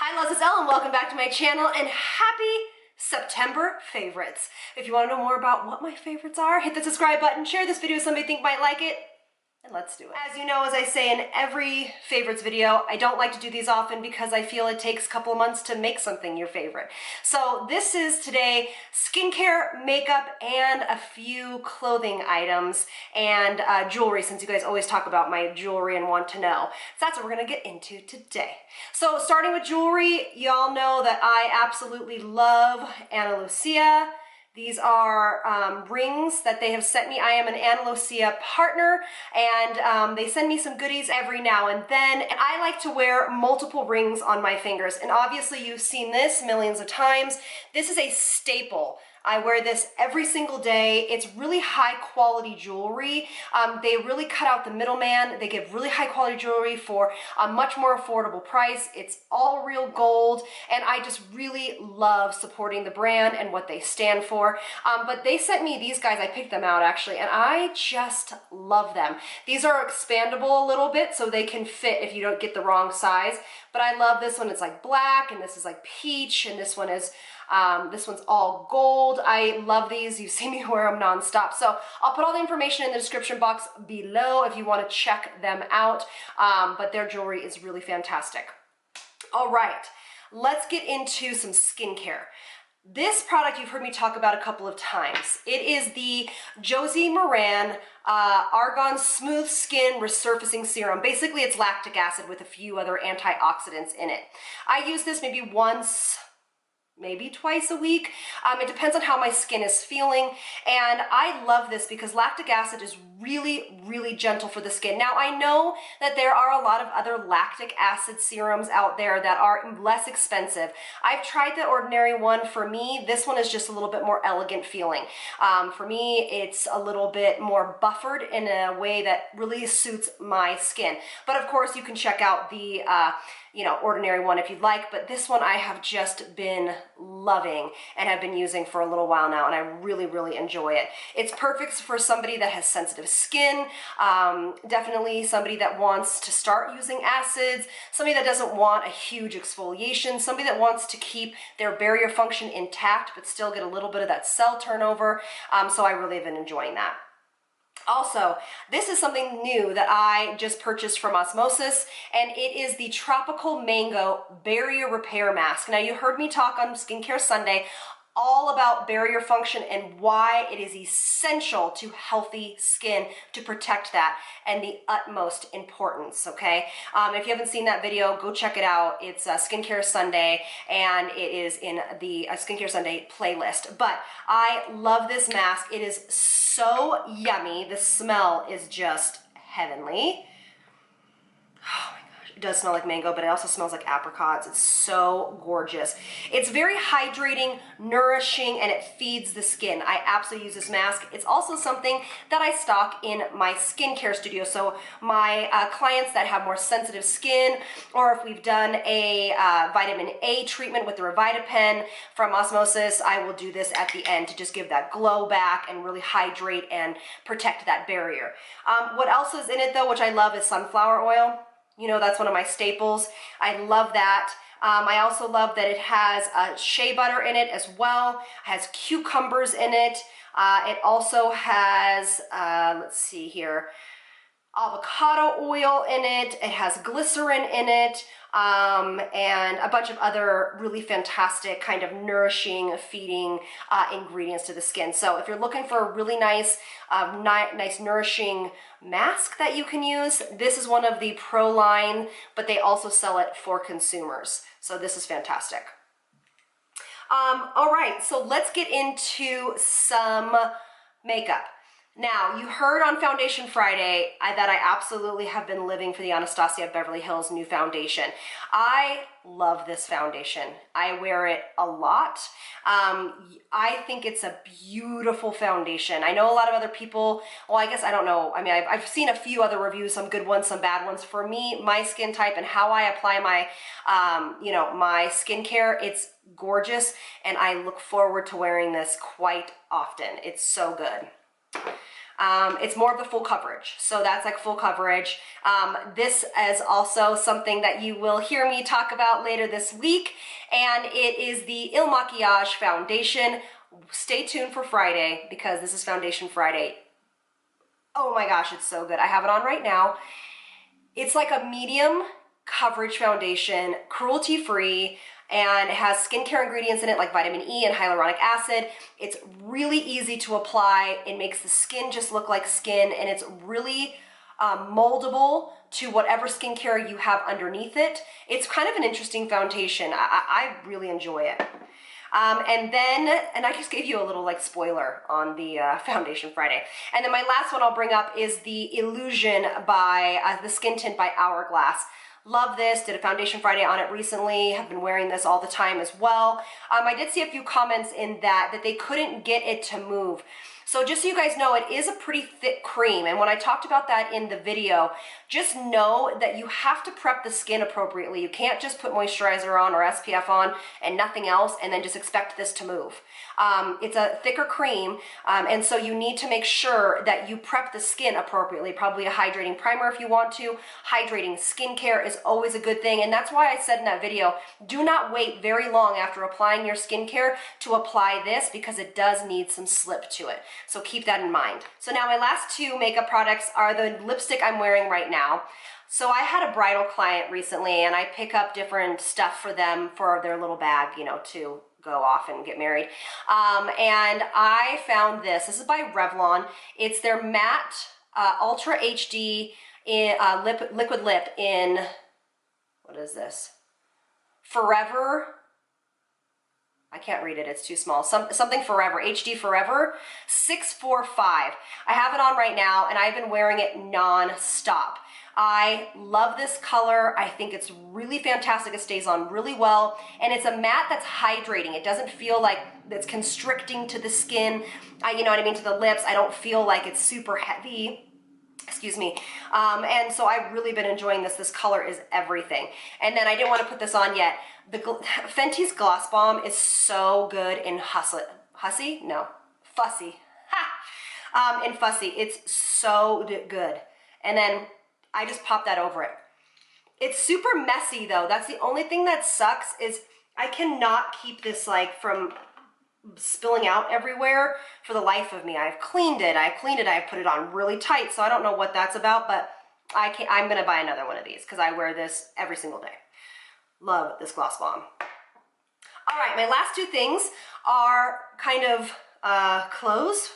Hi loves, it's Elle and welcome back to my channel and happy September favorites. If you want to know more about what my favorites are, hit the subscribe button, share this video with somebody you think might like it, and let's do it. As you know, as I say in every favorites video, I don't like to do these often because I feel it takes a couple of months to make something your favorite. So this is today skincare, makeup, and a few clothing items and jewelry, since you guys always talk about my jewelry and want to know. So that's what we're gonna get into today. So starting with jewelry, y'all know that I absolutely love Anastasia. These are rings that they have sent me. I am an Anastasia partner, and they send me some goodies every now and then. And I like to wear multiple rings on my fingers. And obviously you've seen this millions of times. This is a staple. I wear this every single day. It's really high quality jewelry. They really cut out the middleman. They give really high quality jewelry for a much more affordable price. It's all real gold, and I just really love supporting the brand and what they stand for. But they sent me these guys. I picked them out actually, and I just love them. These are expandable a little bit so they can fit if you don't get the wrong size. But I love this one. It's like black, and this is like peach, and this one is this one's all gold. I love these. You've seen me wear them nonstop. So I'll put all the information in the description box below if you want to check them out. But their jewelry is really fantastic. All right, let's get into some skincare. This product you've heard me talk about a couple of times. It is the Josie MARAN Argan Smooth Skin Resurfacing Serum. Basically, it's lactic acid with a few other antioxidants in it. I use this maybe once, maybe twice a week. It depends on how my skin is feeling. And I love this because lactic acid is really, really gentle for the skin. Now, I know that there are a lot of other lactic acid serums out there that are less expensive. I've tried the ordinary one. For me, this one is just a little bit more elegant feeling. For me, it's a little bit more buffered in a way that really suits my skin. But of course, you can check out the ordinary one if you'd like, but this one I have just been loving and have been using for a little while now, and I really, really enjoy it. It's perfect for somebody that has sensitive skin, definitely somebody that wants to start using acids, somebody that doesn't want a huge exfoliation, somebody that wants to keep their barrier function intact but still get a little bit of that cell turnover, so I really have been enjoying that. Also, this is something new that I just purchased from Osmosis, and it is the Tropical Mango Barrier Repair Mask. Now, you heard me talk on Skincare Sunday all about barrier function and why it is essential to healthy skin to protect that, and the utmost importance, okay? If you haven't seen that video, go check it out. It's Skincare Sunday, and it is in the Skincare Sunday playlist. But I love this mask. It is so yummy. The smell is just heavenly. Oh my gosh, it does smell like mango, but it also smells like apricots. It's so gorgeous. It's very hydrating, nourishing, and it feeds the skin. I absolutely use this mask. It's also something that I stock in my skincare studio. So my clients that have more sensitive skin, or if we've done a vitamin A treatment with the Revitapen from Osmosis, I will do this at the end to just give that glow back and really hydrate and protect that barrier. What else is in it though, which I love, is sunflower oil. You know, that's one of my staples. I love that. I also love that it has shea butter in it as well. It has cucumbers in it. It also has, let's see here, avocado oil in it. It has glycerin in it, and a bunch of other really fantastic kind of nourishing, feeding ingredients to the skin. So if you're looking for a really nice, nice nourishing mask that you can use, this is one of the pro line, but they also sell it for consumers. So this is fantastic. All right, so let's get into some makeup. Now, you heard on Foundation Friday that I absolutely have been living for the Anastasia Beverly Hills new foundation. I love this foundation. I wear it a lot. I think it's a beautiful foundation. I know a lot of other people, well, I guess I don't know. I mean, I've seen a few other reviews, some good ones, some bad ones. For me, my skin type and how I apply my, my skincare, it's gorgeous, and I look forward to wearing this quite often. It's so good. It's more of the full coverage. So that's like full coverage. This is also something that you will hear me talk about later this week. And it is the Il Maquillage Foundation. Stay tuned for Friday because this is Foundation Friday. Oh my gosh, it's so good. I have it on right now. It's like a medium coverage foundation, cruelty-free, and it has skincare ingredients in it like vitamin E and hyaluronic acid. It's really easy to apply. It makes the skin just look like skin, and it's really moldable to whatever skincare you have underneath it. It's kind of an interesting foundation. I really enjoy it. And I just gave you a little like spoiler on the Foundation Friday. And then my last one I'll bring up is the Illusion by, the Skin Tint by Hourglass. Love this, did a Foundation Friday on it recently, have been wearing this all the time as well. I did see a few comments in that they couldn't get it to move. So just so you guys know, it is a pretty thick cream, and when I talked about that in the video, just know that you have to prep the skin appropriately. You can't just put moisturizer on or SPF on and nothing else and then just expect this to move. It's a thicker cream, and so you need to make sure that you prep the skin appropriately, probably a hydrating primer if you want to. Hydrating skincare is always a good thing, and that's why I said in that video, do not wait very long after applying your skincare to apply this because it does need some slip to it. So keep that in mind. So now my last two makeup products are the lipstick I'm wearing right now. So I had a bridal client recently and I pick up different stuff for them for their little bag, you know, to go off and get married. And I found this. This is by Revlon. It's their matte Ultra HD liquid lip in, what is this? Forever. I can't read it, it's too small. Something Forever, HD Forever, 645. I have it on right now and I've been wearing it non-stop. I love this color. I think it's really fantastic. It stays on really well. And it's a matte that's hydrating. It doesn't feel like it's constricting to the skin. You know what I mean, to the lips. I don't feel like it's super heavy. Excuse me. And so I've really been enjoying this. This color is everything. And then I didn't want to put this on yet. Fenty's Gloss Bomb is so good in FUSSY? No. Fussy. Ha! In Fussy. It's so good. And then I just pop that over it. It's super messy though. That's the only thing that sucks is I cannot keep this like from spilling out everywhere for the life of me. I've cleaned it, I've put it on really tight, so I don't know what that's about, but I'm gonna buy another one of these because I wear this every single day. Love this Gloss Bomb. All right, my last two things are kind of clothes.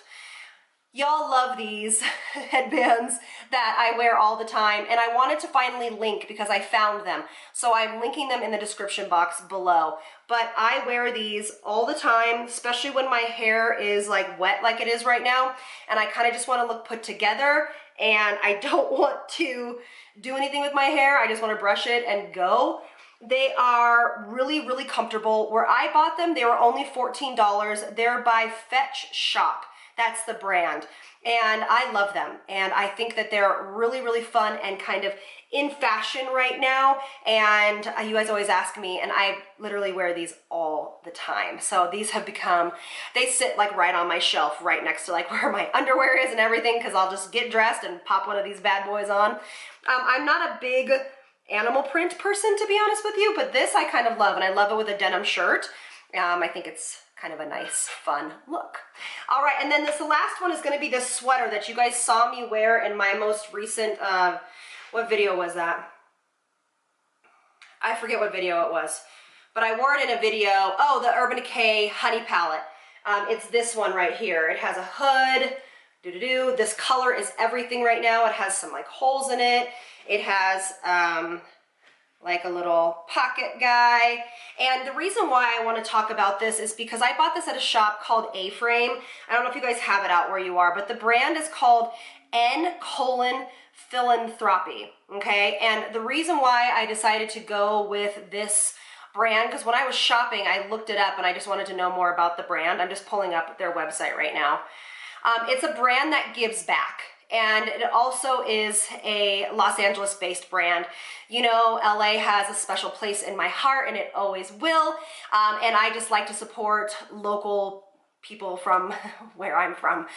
Y'all love these headbands that I wear all the time, and I wanted to finally link because I found them. So I'm linking them in the description box below. But I wear these all the time, especially when my hair is like wet like it is right now, and I kind of just want to look put together, and I don't want to do anything with my hair. I just want to brush it and go. They are really, really comfortable. Where I bought them, they were only $14. They're by Fetch Shop. That's the brand. And I love them. And I think that they're really, really fun and kind of in fashion right now. And you guys always ask me, and I literally wear these all the time. So these have become, they sit like right on my shelf, right next to like where my underwear is and everything, because I'll just get dressed and pop one of these bad boys on. I'm not a big animal print person, to be honest with you, but this I kind of love, and I love it with a denim shirt. I think it's kind of a nice, fun look. All right, and then the last one is going to be this sweater that you guys saw me wear in my most recent, what video was that? I forget what video it was, but I wore it in a video. Oh, the Urban Decay Honey Palette. It's this one right here. It has a hood. This color is everything right now. It has some like holes in it. It has like a little pocket guy. And the reason why I want to talk about this is because I bought this at a shop called A-Frame. I don't know if you guys have it out where you are, but the brand is called Philanthropy, okay? And the reason why I decided to go with this brand, because when I was shopping, I looked it up and I just wanted to know more about the brand. I'm just pulling up their website right now. It's a brand that gives back. And it also is a Los Angeles-based brand. You know, LA has a special place in my heart, and it always will. And I just like to support local people from where I'm from.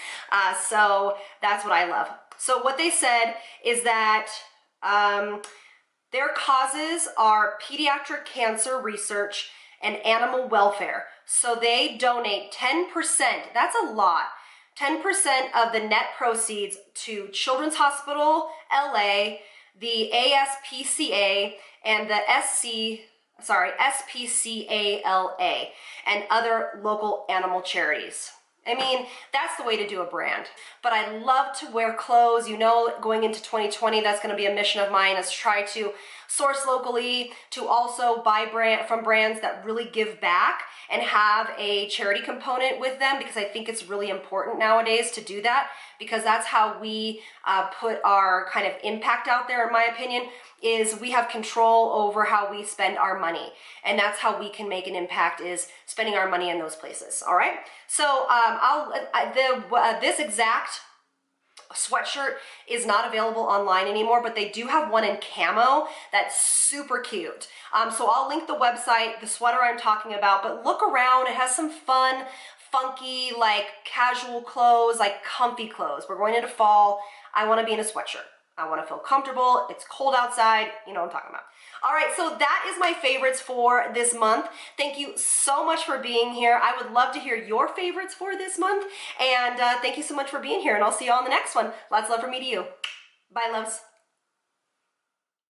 So that's what I love. So what they said is that their causes are pediatric cancer research and animal welfare. So they donate 10%, that's a lot, 10% of the net proceeds to Children's Hospital, LA, the ASPCA, and the SPCALA, and other local animal charities. I mean, that's the way to do a brand. But I love to wear clothes. You know, going into 2020, that's going to be a mission of mine, is try to source locally, to also buy from brands that really give back and have a charity component with them, because I think it's really important nowadays to do that, because that's how we put our kind of impact out there, in my opinion, is we have control over how we spend our money. And that's how we can make an impact, is spending our money in those places, all right? So this exact sweatshirt is not available online anymore, but they do have one in camo that's super cute. So I'll link the website, the sweater I'm talking about, but look around. It has some fun, funky, like casual clothes, like comfy clothes. We're going into fall. I want to be in a sweatshirt. I want to feel comfortable. It's cold outside. You know what I'm talking about. All right, so that is my favorites for this month. Thank you so much for being here. I would love to hear your favorites for this month. And thank you so much for being here. And I'll see you on the next one. Lots of love from me to you. Bye, loves.